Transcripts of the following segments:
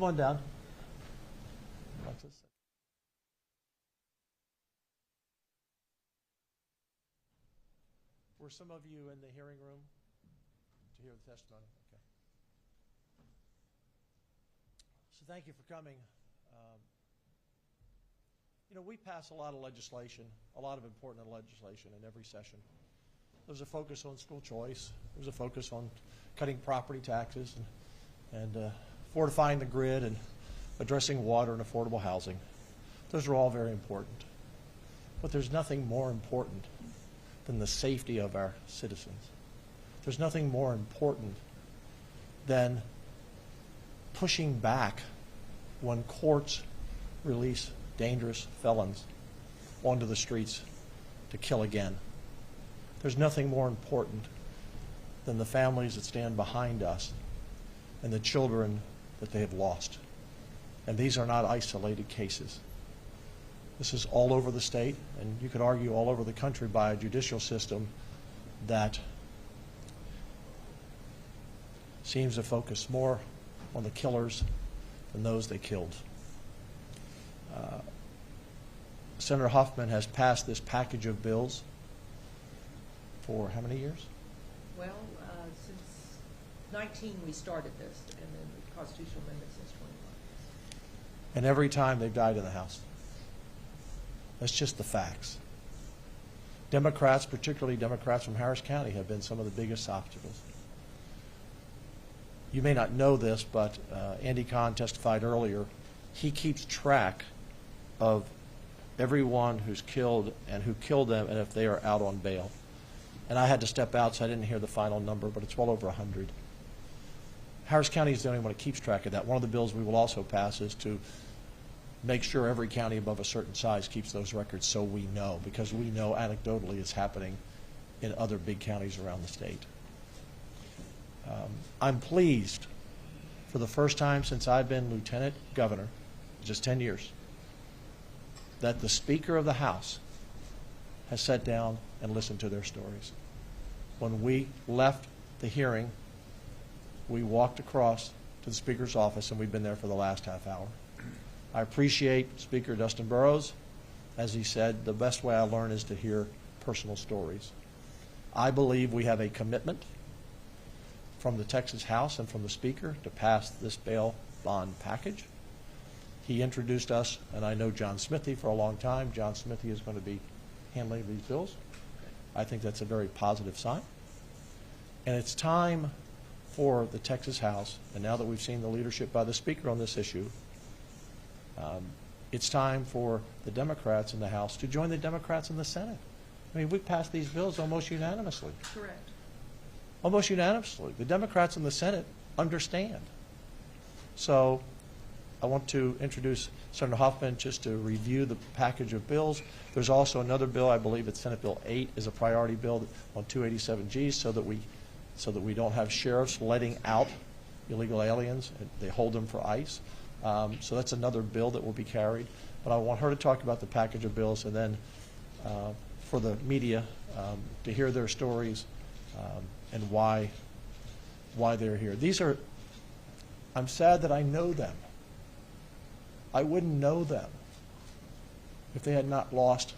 come on down. Were some of you in the hearing room to hear the testimony? Okay. So thank you for coming. You know, we pass a lot of legislation, a lot of important legislation in every session. There's a focus on school choice. There's a focus on cutting property taxes and fortifying the grid and addressing water and affordable housing. Those are all very important. But there's nothing more important than the safety of our citizens. There's nothing more important than pushing back when courts release dangerous felons onto the streets to kill again. There's nothing more important than the families that stand behind us and the children that they have lost. And these are not isolated cases. This is all over the state, and you could argue all over the country, by a judicial system that seems to focus more on the killers than those they killed. Senator Huffman has passed this package of bills for how many years? Well, since 19 we started this, and then the constitutional amendment since 21. And every time they've died in the House. That's just the facts. Democrats, particularly Democrats from Harris County, have been some of the biggest obstacles. You may not know this, but Andy Kahn testified earlier. He keeps track of everyone who's killed and who killed them and if they are out on bail. And I had to step out, so I didn't hear the final number, but it's well over 100. Harris County is the only one that keeps track of that. One of the bills we will also pass is to make sure every county above a certain size keeps those records, so we know, because we know anecdotally it's happening in other big counties around the state. I'm pleased, for the first time since I've been lieutenant governor, just 10 years, that the Speaker of the House has sat down and listened to their stories. When we left the hearing, we walked across to the Speaker's office, and we've been there for the last half hour. I appreciate Speaker Dustin Burrows. As he said, the best way I learn is to hear personal stories. I believe we have a commitment from the Texas House and from the Speaker to pass this bail bond package. He introduced us, and I know John Smithy for a long time. John Smithy is going to be handling these bills. I think that's a very positive sign. And it's time for the Texas House, and now that we've seen the leadership by the Speaker on this issue, it's time for the Democrats in the House to join the Democrats in the Senate. I mean, we passed these bills almost unanimously. Correct. Almost unanimously. The Democrats in the Senate understand. So I want to introduce Senator Huffman just to review the package of bills. There's also another bill, I believe it's Senate Bill 8, is a priority bill on 287G, so that we don't have sheriffs letting out illegal aliens. They hold them for ICE. So that's another bill that will be carried. But I want her to talk about the package of bills, and then for the media to hear their stories and why they're here. I'm sad that I know them. I wouldn't know them if they had not lost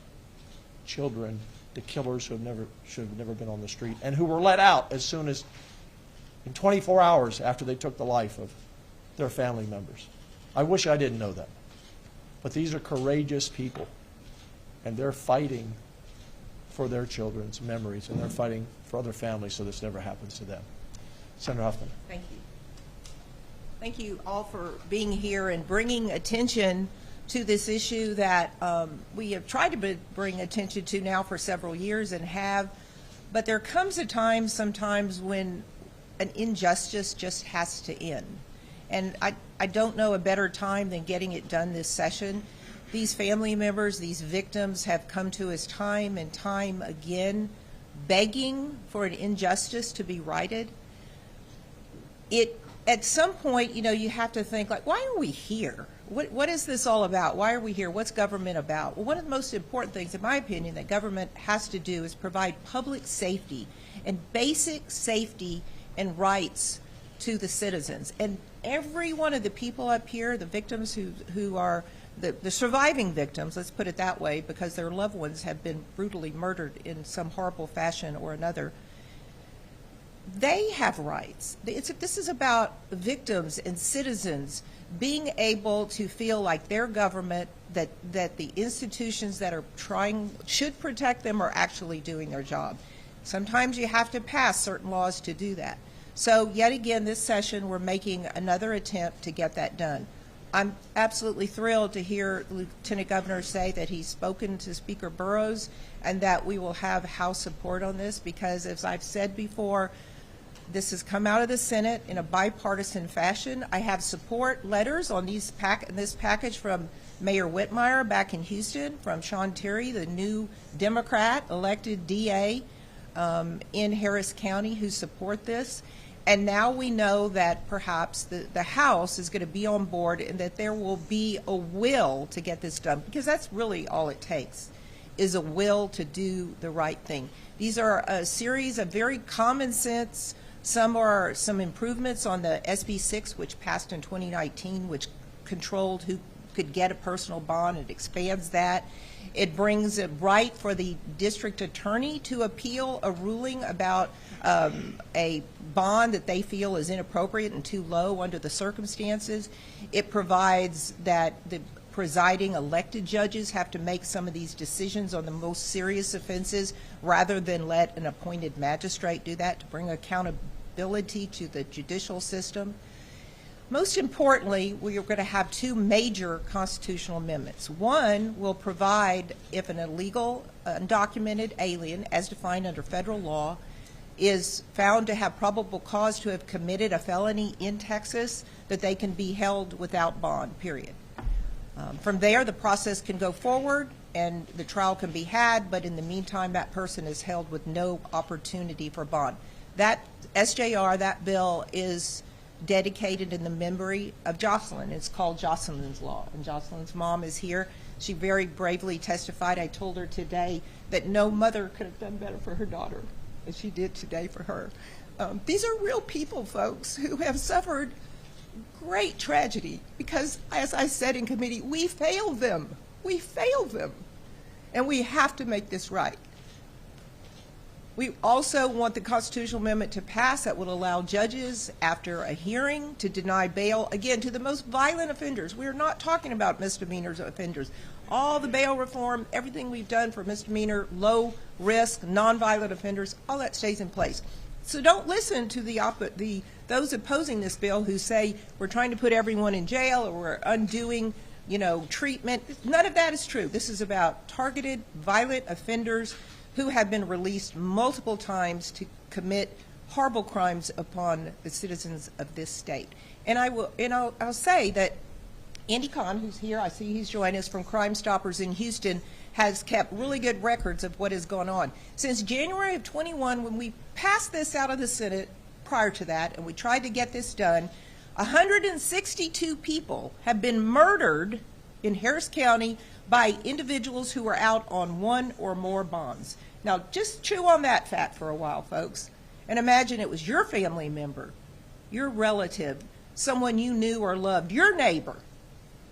children to killers who should have never been on the street, and who were let out as soon as, in 24 hours after they took the life of their family members. I wish I didn't know them. But these are courageous people, and they're fighting for their children's memories, and they're fighting for other families so this never happens to them. Senator Huffman. Thank you. Thank you all for being here and bringing attention to this issue that we have tried to bring attention to now for several years and have, but there comes a time sometimes when an injustice just has to end. And I don't know a better time than getting it done this session. These family members, these victims have come to us time and time again, begging for an injustice to be righted. At some point, you have to think, like, why are we here? What is this all about? Why are we here? What's government about? Well, one of the most important things, in my opinion, that government has to do is provide public safety and basic safety and rights to the citizens. And every one of the people up here, the victims who are the surviving victims, let's put it that way, because their loved ones have been brutally murdered in some horrible fashion or another, they have rights. This is about victims and citizens being able to feel like their government, that the institutions that are should protect them are actually doing their job. Sometimes you have to pass certain laws to do that. So yet again, this session, we're making another attempt to get that done. I'm absolutely thrilled to hear the Lieutenant Governor say that he's spoken to Speaker Burrows and that we will have House support on this, because as I've said before, this has come out of the Senate in a bipartisan fashion. I have support letters on this package from Mayor Whitmire back in Houston, from Sean Terry, the new Democrat elected DA in Harris County, who support this. And now we know that perhaps the House is going to be on board and that there will be a will to get this done, because that's really all it takes, is a will to do the right thing. These are a series of very common sense. Some are some improvements on the SB 6, which passed in 2019, which controlled who could get a personal bond. It expands that. It brings a right for the district attorney to appeal a ruling about a bond that they feel is inappropriate and too low under the circumstances. It provides that the presiding elected judges have to make some of these decisions on the most serious offenses rather than let an appointed magistrate do that, to bring accountability to the judicial system. Most importantly, we are going to have two major constitutional amendments. One will provide, if an illegal, undocumented alien, as defined under federal law, is found to have probable cause to have committed a felony in Texas, that they can be held without bond, period. From there, the process can go forward and the trial can be had, but in the meantime, that person is held with no opportunity for bond. That SJR, that bill, is dedicated in the memory of Joselyn. It's called Joselyn's Law, and Joselyn's mom is here. She very bravely testified. I told her today that no mother could have done better for her daughter as she did today for her. These are real people, folks, who have suffered great tragedy because, as I said in committee, we failed them. We failed them. And we have to make this right. We also want the constitutional amendment to pass that would allow judges, after a hearing, to deny bail, again, to the most violent offenders. We're not talking about misdemeanors offenders. All the bail reform, everything we've done for misdemeanor, low risk, nonviolent offenders, all that stays in place. So don't listen to those opposing this bill who say we're trying to put everyone in jail or we're undoing, treatment. None of that is true. This is about targeted violent offenders who have been released multiple times to commit horrible crimes upon the citizens of this state. And I'll say that Andy Kahn, who's here, I see he's joined us from Crime Stoppers in Houston, has kept really good records of what has gone on. Since January of 21, when we passed this out of the Senate, prior to that, and we tried to get this done, 162 people have been murdered in Harris County by individuals who were out on one or more bonds. Now, just chew on that fact for a while, folks, and imagine it was your family member, your relative, someone you knew or loved, your neighbor,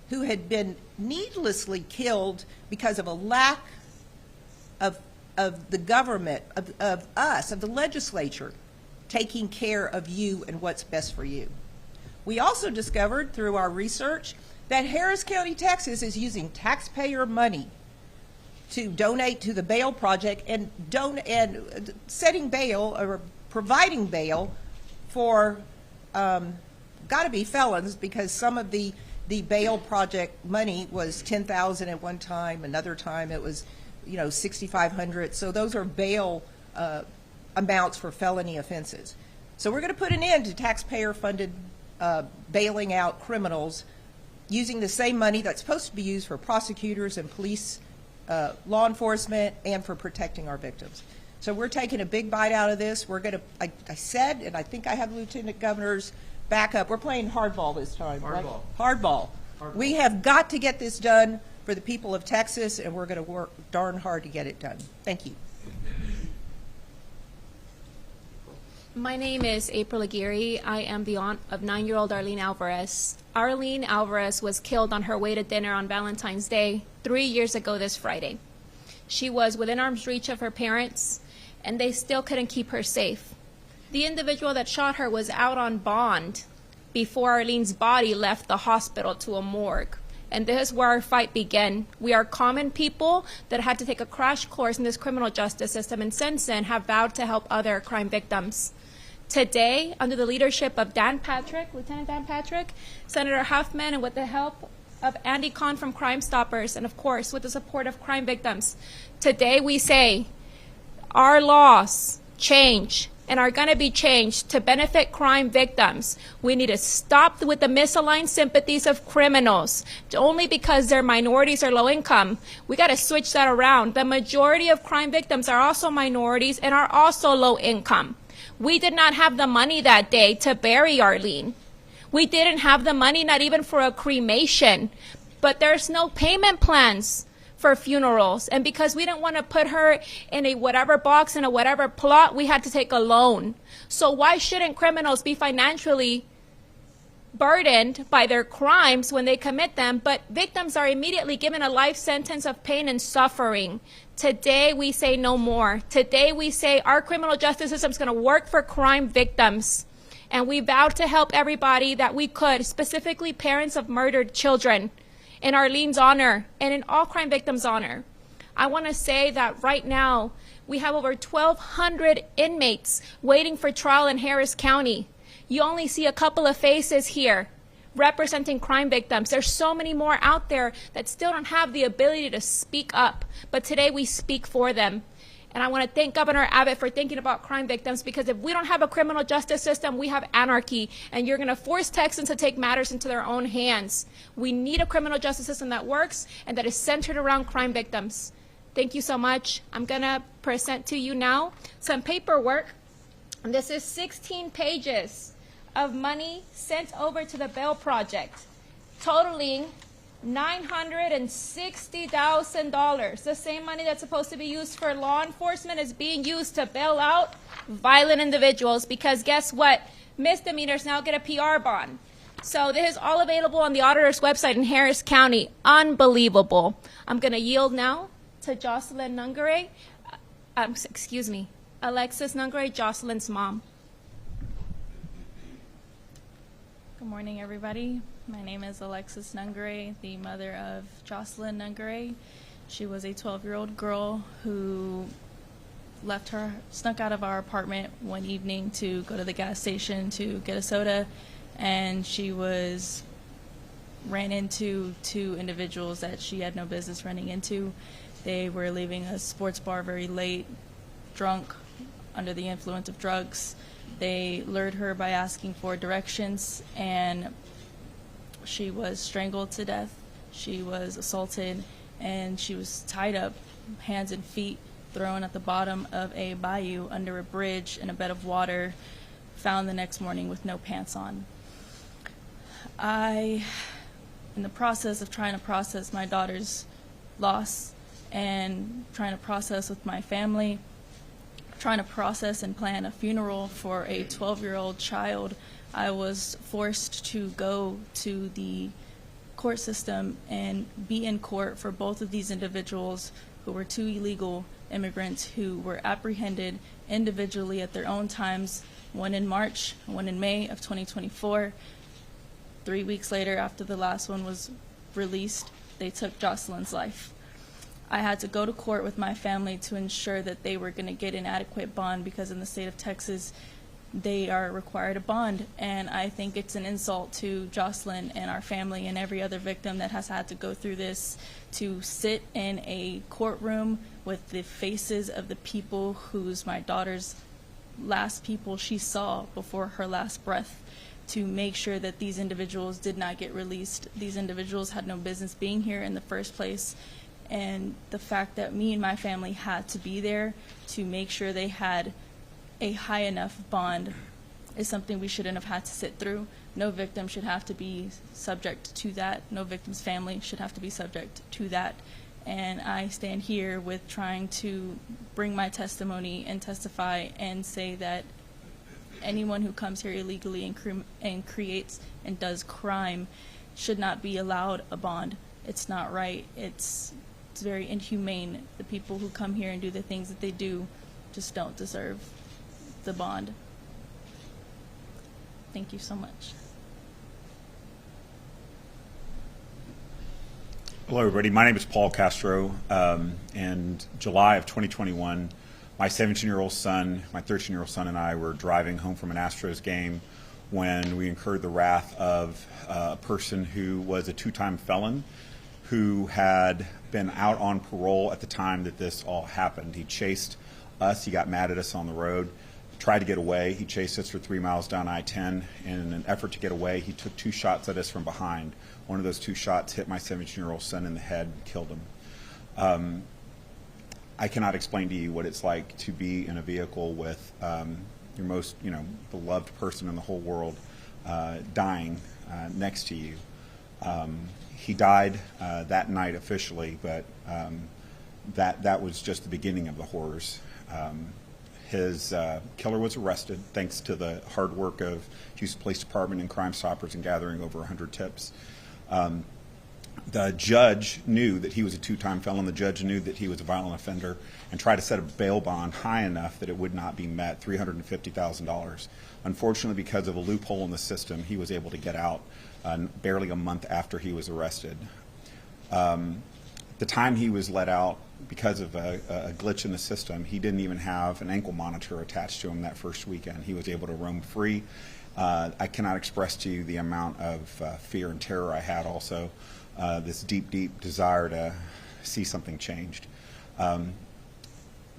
who had been needlessly killed because of a lack of the government, of us, of the legislature, taking care of you and what's best for you. We also discovered through our research that Harris County, Texas is using taxpayer money to donate to the bail project and setting bail or providing bail for got to be felons, because some of the bail project money was $10,000 at one time, another time it was $6,500. So those are bail amounts for felony offenses. So we're going to put an end to taxpayer funded bailing out criminals using the same money that's supposed to be used for prosecutors and police, law enforcement, and for protecting our victims. So we're taking a big bite out of this. We're going to, I said, and I think I have Lieutenant Governor's backup. We're playing hardball this time, right? Hardball. We have got to get this done for the people of Texas, and we're going to work darn hard to get it done. Thank you. My name is April Aguirre. I am the aunt of 9-year-old Arlene Alvarez. Arlene Alvarez was killed on her way to dinner on Valentine's Day 3 years ago this Friday. She was within arm's reach of her parents, and they still couldn't keep her safe. The individual that shot her was out on bond before Arlene's body left the hospital to a morgue. And this is where our fight began. We are common people that had to take a crash course in this criminal justice system, and since then have vowed to help other crime victims. Today, under the leadership of Lieutenant Dan Patrick, Senator Huffman, and with the help of Andy Kahn from Crime Stoppers, and of course with the support of crime victims, today we say our laws change and are going to be changed to benefit crime victims. We need to stop with the misaligned sympathies of criminals only because they're minorities or low income. We got to switch that around. The majority of crime victims are also minorities and are also low income. We did not have the money that day to bury Arlene. We didn't have the money, not even for a cremation. But there's no payment plans for funerals. And because we didn't want to put her in a whatever box, in a whatever plot, we had to take a loan. So why shouldn't criminals be financially burdened by their crimes when they commit them, but victims are immediately given a life sentence of pain and suffering? Today we say no more. Today we say our criminal justice system is going to work for crime victims. And we vowed to help everybody that we could, specifically parents of murdered children, in Arlene's honor and in all crime victims' honor. I want to say that right now we have over 1,200 inmates waiting for trial in Harris County. You only see a couple of faces here representing crime victims. There's so many more out there that still don't have the ability to speak up. But today we speak for them. And I want to thank Governor Abbott for thinking about crime victims, because if we don't have a criminal justice system, we have anarchy, and you're going to force Texans to take matters into their own hands. We need a criminal justice system that works and that is centered around crime victims. Thank you so much. I'm going to present to you now some paperwork. And this is 16 pages of money sent over to the Bail Project, totaling $960,000. The same money that's supposed to be used for law enforcement is being used to bail out violent individuals, because guess what? Misdemeanors now get a PR bond. So this is all available on the auditor's website in Harris County. Unbelievable. I'm going to yield now to Joselyn Nungare. Alexis Nungare, Joselyn's mom. Good morning, everybody. My name is Alexis Nungare, the mother of Joselyn Nungare. She was a 12-year-old girl who snuck out of our apartment one evening to go to the gas station to get a soda, and she ran into two individuals that she had no business running into. They were leaving a sports bar very late, drunk, under the influence of drugs. They lured her by asking for directions, and she was strangled to death. She was assaulted, and she was tied up, hands and feet, thrown at the bottom of a bayou under a bridge in a bed of water, found the next morning with no pants on. In the process of trying to process my daughter's loss and trying to process with my family, trying to process and plan a funeral for a 12-year-old child, I was forced to go to the court system and be in court for both of these individuals who were two illegal immigrants who were apprehended individually at their own times, one in March, one in May of 2024. 3 weeks later, after the last one was released, they took Joselyn's life. I had to go to court with my family to ensure that they were going to get an adequate bond, because in the state of Texas, they are required a bond. And I think it's an insult to Joselyn and our family and every other victim that has had to go through this, to sit in a courtroom with the faces of the people who's my daughter's last people she saw before her last breath, to make sure that these individuals did not get released. These individuals had no business being here in the first place. And the fact that me and my family had to be there to make sure they had a high enough bond is something we shouldn't have had to sit through. No victim should have to be subject to that. No victim's family should have to be subject to that. And I stand here with trying to bring my testimony and testify and say that anyone who comes here illegally and creates and does crime should not be allowed a bond. It's not right. It's very inhumane. The people who come here and do the things that they do just don't deserve the bond. Thank you so much. Hello, everybody. My name is Paul Castro. In July of 2021, my 17-year-old son, my 13-year-old son, and I were driving home from an Astros game when we incurred the wrath of a person who was a two-time felon who had been out on parole at the time that this all happened. He chased us. He got mad at us on the road, tried to get away. He chased us for 3 miles down I-10. In an effort to get away, he took 2 shots at us from behind. One of those 2 shots hit my 17-year-old son in the head and killed him. I cannot explain to you what it's like to be in a vehicle with your most, beloved person in the whole world dying next to you. He died that night officially, but that was just the beginning of the horrors. His killer was arrested thanks to the hard work of Houston Police Department and Crime Stoppers in gathering over 100 tips. The judge knew that he was a 2-time felon. The judge knew that he was a violent offender and tried to set a bail bond high enough that it would not be met, $350,000. Unfortunately, because of a loophole in the system, he was able to get out barely a month after he was arrested. The time he was let out, because of a glitch in the system, he didn't even have an ankle monitor attached to him that first weekend. He was able to roam free. I cannot express to you the amount of fear and terror I had also, this deep, deep desire to see something changed.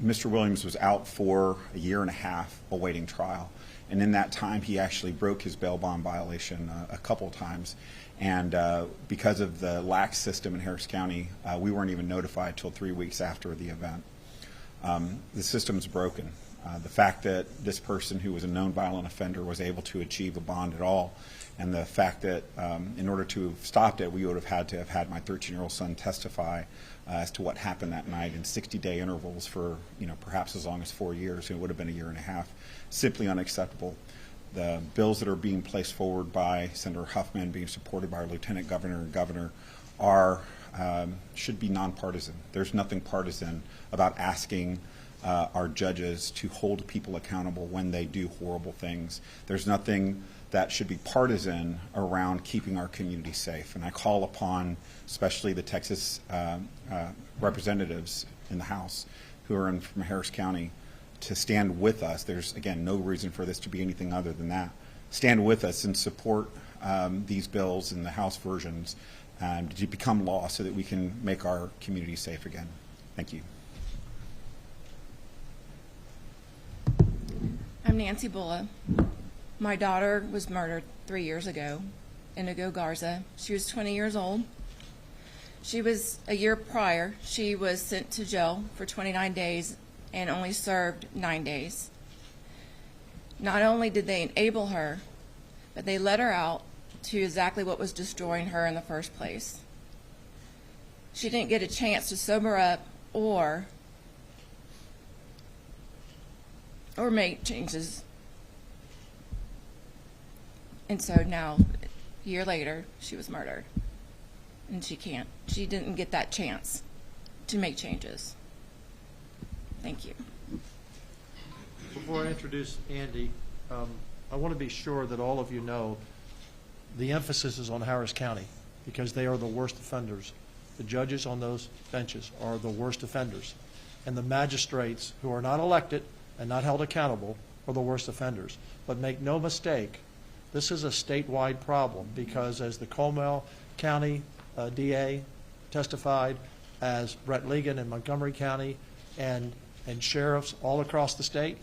Mr. Williams was out for a year and a half awaiting trial. And in that time, he actually broke his bail bond violation a couple times. And because of the lax system in Harris County, we weren't even notified till 3 weeks after the event. The system's broken. The fact that this person who was a known violent offender was able to achieve a bond at all, and the fact that in order to have stopped it, we would have had to have had my 13-year-old son testify as to what happened that night in 60-day intervals for perhaps as long as 4 years. It would have been a year and a half. Simply unacceptable. The bills that are being placed forward by Senator Huffman, being supported by our Lieutenant Governor and Governor, should be nonpartisan. There's nothing partisan about asking our judges to hold people accountable when they do horrible things. There's nothing that should be partisan around keeping our community safe. And I call upon especially the Texas representatives in the House who are from Harris County to stand with us. There's, again, no reason for this to be anything other than that. Stand with us and support these bills in the House versions to become law so that we can make our community safe again. Thank you. I'm Nancy Bulla. My daughter was murdered 3 years ago, Indigo Garza. She was 20 years old. A year prior, she was sent to jail for 29 days and only served 9 days. Not only did they enable her, but they let her out to exactly what was destroying her in the first place. She didn't get a chance to sober up or make changes. And so now, a year later, she was murdered. And she didn't get that chance to make changes. Thank you. Before I introduce Andy, I want to be sure that all of you know the emphasis is on Harris County because they are the worst offenders. The judges on those benches are the worst offenders. And the magistrates who are not elected and not held accountable are the worst offenders. But make no mistake, this is a statewide problem because as the Comal County DA testified, as Brett Ligon in Montgomery County, and sheriffs all across the state,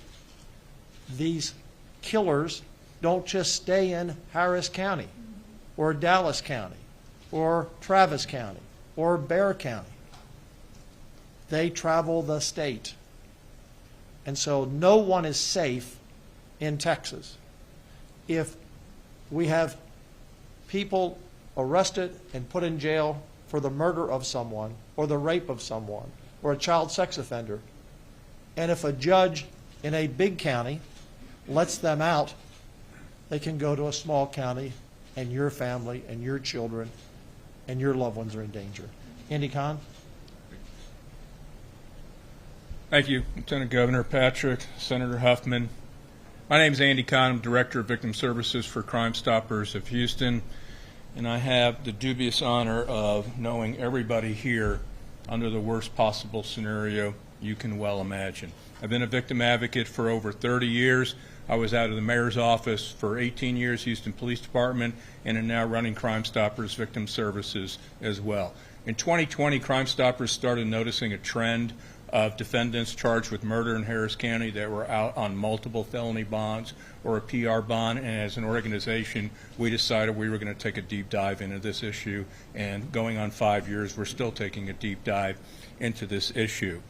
these killers don't just stay in Harris County or Dallas County or Travis County or Bexar County. They travel the state. And so no one is safe in Texas. If we have people arrested and put in jail for the murder of someone or the rape of someone or a child sex offender, and if a judge in a big county lets them out, they can go to a small county, and your family and your children and your loved ones are in danger. Andy Kahn? Thank you, Lieutenant Governor Patrick, Senator Huffman. My name is Andy Kahn. I'm Director of Victim Services for Crime Stoppers of Houston, and I have the dubious honor of knowing everybody here under the worst possible scenario you can well imagine. I've been a victim advocate for over 30 years. I was out of the mayor's office for 18 years, Houston Police Department, and am now running Crime Stoppers Victim Services as well. In 2020, Crime Stoppers started noticing a trend of defendants charged with murder in Harris County that were out on multiple felony bonds or a PR bond, and as an organization, we decided we were going to take a deep dive into this issue, and going on 5 years, we're still taking a deep dive into this issue.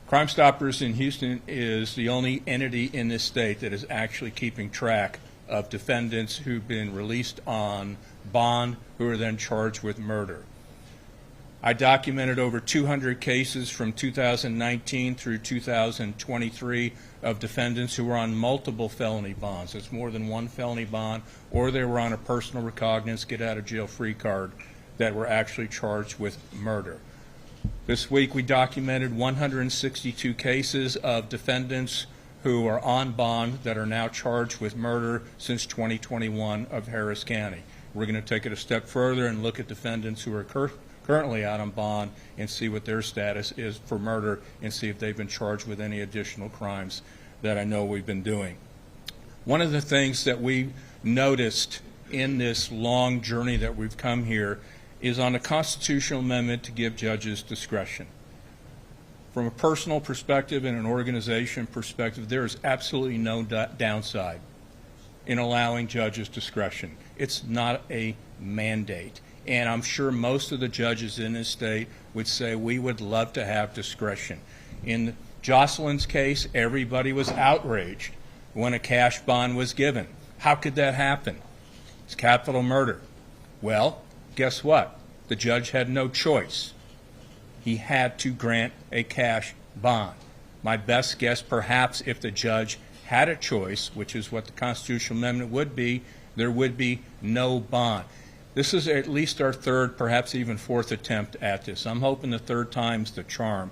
Crime Stoppers in Houston is the only entity in this state that is actually keeping track of defendants who've been released on bond who are then charged with murder. I documented over 200 cases from 2019 through 2023 of defendants who were on multiple felony bonds. It's more than one felony bond, or they were on a personal recognizance, get out of jail free card, that were actually charged with murder. This week we documented 162 cases of defendants who are on bond that are now charged with murder since 2021 of Harris County. We're going to take it a step further and look at defendants who are currently out on bond and see what their status is for murder and see if they've been charged with any additional crimes that I know we've been doing. One of the things that we noticed in this long journey that we've come here is on a constitutional amendment to give judges discretion. From a personal perspective and an organization perspective, there is absolutely no downside in allowing judges discretion. It's not a mandate. And I'm sure most of the judges in this state would say we would love to have discretion. In Joselyn's case, everybody was outraged when a cash bond was given. How could that happen? It's capital murder. Well, guess what? The judge had no choice. He had to grant a cash bond. My best guess, perhaps, if the judge had a choice, which is what the constitutional amendment would be, there would be no bond. This is at least our third, perhaps even fourth attempt at this. I'm hoping the third time's the charm.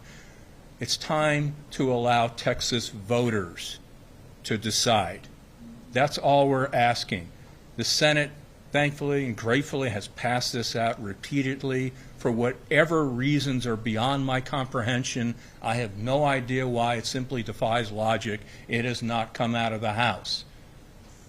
It's time to allow Texas voters to decide. That's all we're asking. The Senate, thankfully and gratefully, has passed this out repeatedly. For whatever reasons are beyond my comprehension, I have no idea why. It simply defies logic. It has not come out of the House.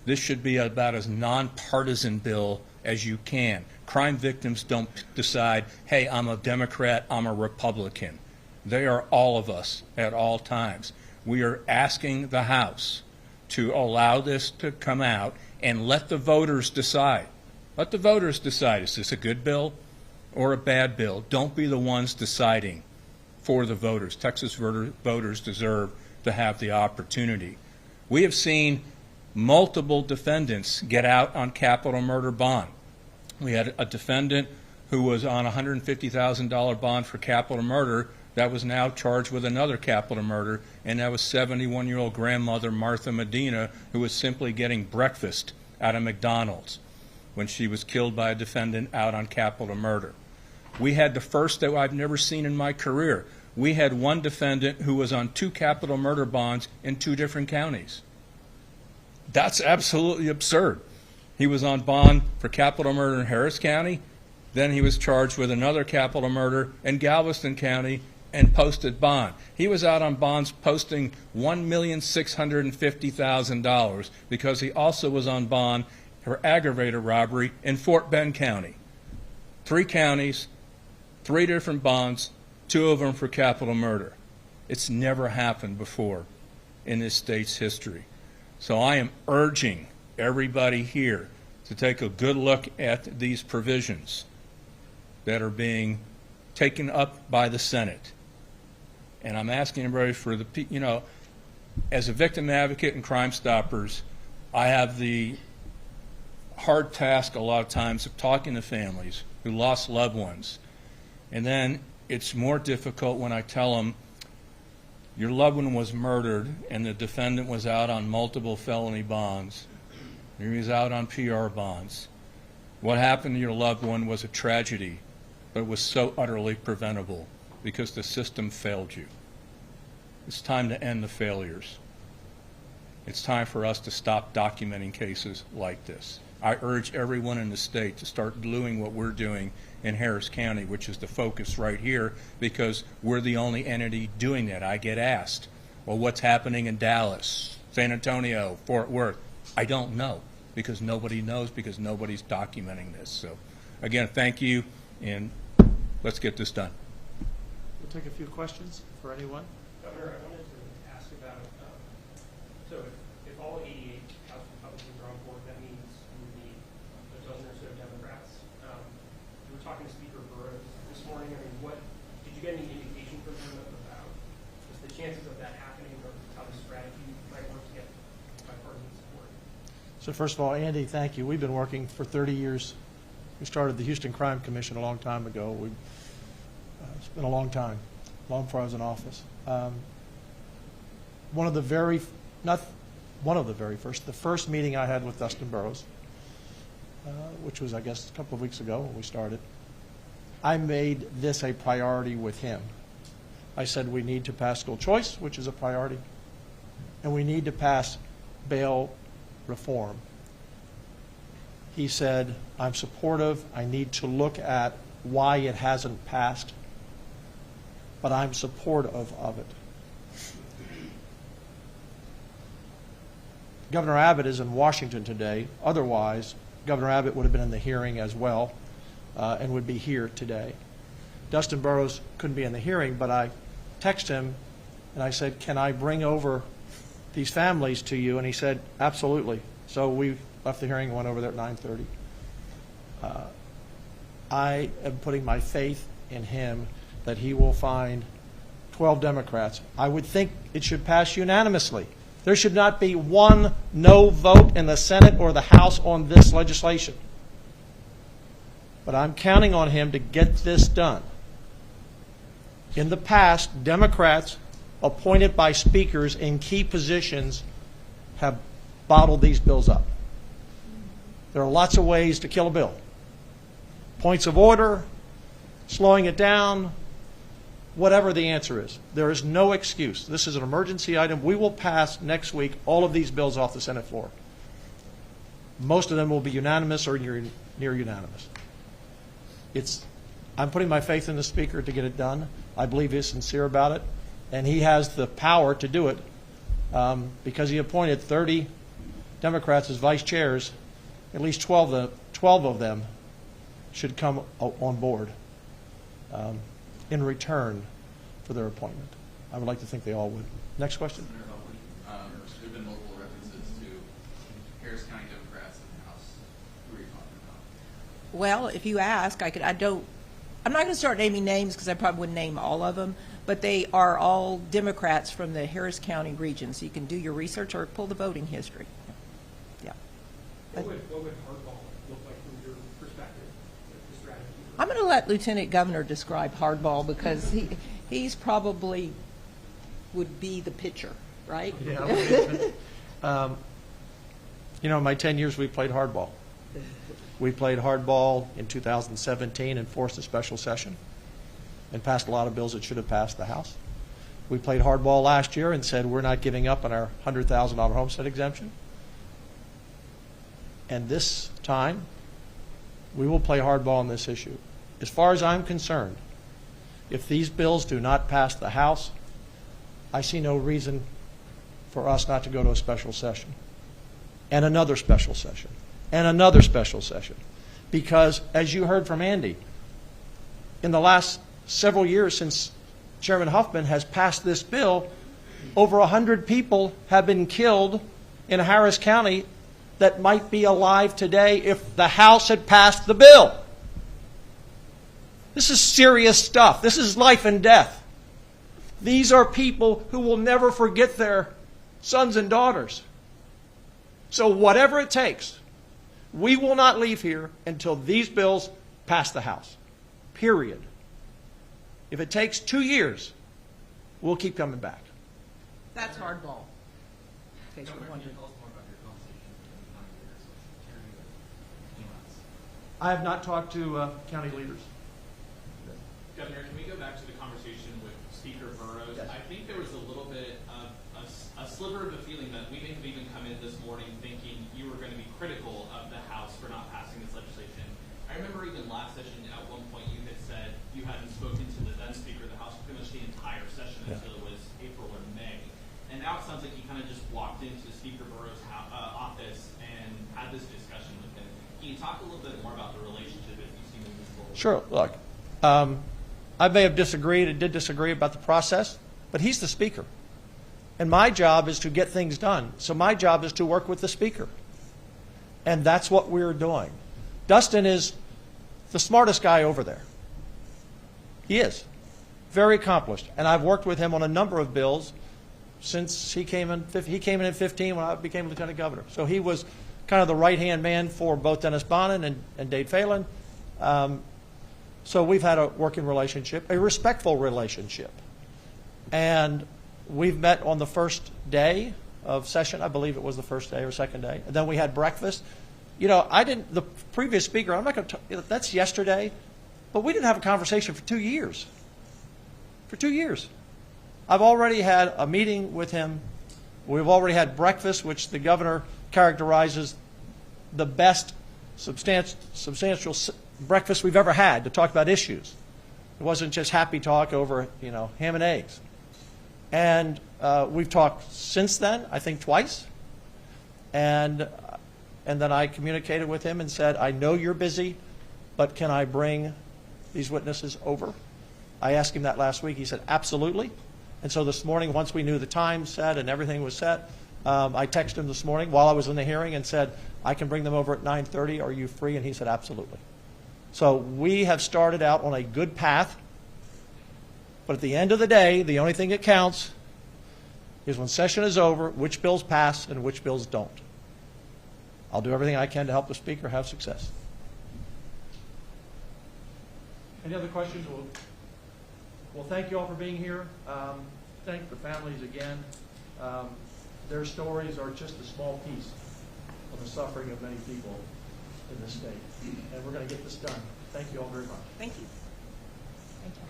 This should be about as nonpartisan bill as you can. Crime victims don't decide, hey, I'm a Democrat, I'm a Republican. They are all of us at all times. We are asking the House to allow this to come out and let the voters decide. Let the voters decide, is this a good bill or a bad bill? Don't be the ones deciding for the voters. Texas voters deserve to have the opportunity. We have seen multiple defendants get out on capital murder bond. We had a defendant who was on a $150,000 bond for capital murder that was now charged with another capital murder, and that was 71-year-old grandmother Martha Medina, who was simply getting breakfast out of McDonald's when she was killed by a defendant out on capital murder. We had the first that I've never seen in my career. We had one defendant who was on 2 capital murder bonds in 2 different counties. That's absolutely absurd. He was on bond for capital murder in Harris County, then he was charged with another capital murder in Galveston County and posted bond. He was out on bonds posting $1,650,000 because he also was on bond for aggravated robbery in Fort Bend County. 3 counties, 3 different bonds, 2 of them for capital murder. It's never happened before in this state's history. So I am urging everybody here to take a good look at these provisions that are being taken up by the Senate. And I'm asking everybody for the, as a victim advocate and Crime Stoppers, I have the hard task a lot of times of talking to families who lost loved ones. And then it's more difficult when I tell them, Your loved one was murdered, and the defendant was out on multiple felony bonds. He was out on PR bonds. What happened to your loved one was a tragedy, but it was so utterly preventable because the system failed you. It's time to end the failures. It's time for us to stop documenting cases like this. I urge everyone in the state to start doing what we're doing in Harris County, which is the focus right here, because we're the only entity doing that. I get asked, well, what's happening in Dallas, San Antonio, Fort Worth? I don't know, because nobody knows, because nobody's documenting this. So, again, thank you, and let's get this done. We'll take a few questions for anyone. Governor, I wanted to ask about, so if all 88 House Republicans are on board, that means you would need a dozen or so Democrats. You were talking to Speaker Burrows this morning. I mean, did you get any indication from him about just the chances of that happening, or how the strategy might work to get bipartisan support? So first of all, Andy, thank you. We've been working for 30 years. We started the Houston Crime Commission a long time ago. It's been a long time, long before I was in office. The first meeting I had with Dustin Burrows, which was, I guess, a couple of weeks ago when we started, I made this a priority with him. I said we need to pass school choice, which is a priority, and we need to pass bail reform. He said, I'm supportive. I need to look at why it hasn't passed, but I'm supportive of it. Governor Abbott is in Washington today. Otherwise, Governor Abbott would have been in the hearing as well and would be here today. Dustin Burrows couldn't be in the hearing, but I texted him and I said, can I bring over these families to you? And he said, absolutely. So we left the hearing and went over there at 9:30. I am putting my faith in him that he will find 12 Democrats. I would think it should pass unanimously. There should not be one no vote in the Senate or the House on this legislation. But I'm counting on him to get this done. In the past, Democrats appointed by speakers in key positions have bottled these bills up. There are lots of ways to kill a bill. Points of order, slowing it down, whatever the answer is. There is no excuse. This is an emergency item. We will pass next week all of these bills off the Senate floor. Most of them will be unanimous or near unanimous. I'm putting my faith in the Speaker to get it done. I believe he's sincere about it, and he has the power to do it because he appointed 30 Democrats as vice chairs. At least 12 of them should come on board in return for their appointment. I would like to think they all would. Next question. There have been multiple references to Harris County Democrats in the House. Who are you talking about? Well, if you ask, I'm not going to start naming names because I probably wouldn't name all of them, but they are all Democrats from the Harris County region, so you can do your research or pull the voting history. Yeah. What would hardball look like from your perspective, the strategy? I'm going to let Lieutenant Governor describe hardball because he's probably would be the pitcher, right? Yeah. In my 10 years, we played hardball. We played hardball in 2017 and forced a special session and passed a lot of bills that should have passed the House. We played hardball last year and said we're not giving up on our $100,000 homestead exemption. And this time, we will play hardball on this issue. As far as I'm concerned, if these bills do not pass the House, I see no reason for us not to go to a special session and another special session and another special session. Because, as you heard from Andy, in the last several years since Chairman Huffman has passed this bill, over 100 people have been killed in Harris County that might be alive today if the House had passed the bill. This is serious stuff. This is life and death. These are people who will never forget their sons and daughters. So whatever it takes, we will not leave here until these bills pass the House. Period. If it takes 2 years, we'll keep coming back. That's hardball, in case you're wondering. Tell us more about your conversation with the county leaders, sharing with anyone else. I have not talked to county leaders. Governor, can we go back to the conversation with Speaker Burrows? Yes. I think there was a little bit of a sliver of a feeling that we may have even come in this morning thinking you were going to be critical of the House for not passing this legislation. I remember even last session at one point you had said you hadn't spoken to the then Speaker of the House pretty much the entire session until it was April or May. And now it sounds like you kind of just walked into Speaker Burrows' office and had this discussion with him. Can you talk a little bit more about the relationship as you see moving forward? Sure. Look, I may have disagreed and did disagree about the process, but he's the Speaker. And my job is to get things done. So my job is to work with the Speaker. And that's what we're doing. Dustin is the smartest guy over there. He is. Very accomplished. And I've worked with him on a number of bills since he came in. He came in 2015 when I became Lieutenant Governor. So he was kind of the right-hand man for both Dennis Bonnen and Dade Phelan. So we've had a working relationship, a respectful relationship. And we've met on the first day of session. I believe it was the first day or second day. And then we had breakfast. You know, the previous Speaker, I'm not going to, that's yesterday, but we didn't have a conversation for 2 years. For 2 years. I've already had a meeting with him. We've already had breakfast, which the governor characterizes the best substantial breakfast we've ever had to talk about issues. It wasn't just happy talk over, ham and eggs. And we've talked since then, I think twice. And then I communicated with him and said, I know you're busy, but can I bring these witnesses over? I asked him that last week. He said, absolutely. And so this morning, once we knew the time set and everything was set, I texted him this morning while I was in the hearing and said, I can bring them over at 9:30. Are you free? And he said, absolutely. So we have started out on a good path. But at the end of the day, the only thing that counts is when session is over, which bills pass and which bills don't. I'll do everything I can to help the Speaker have success. Any other questions? Well, thank you all for being here. Thank the families again. Their stories are just a small piece of the suffering of many people in this state. And we're going to get this done. Thank you all very much. Thank you. Thank you.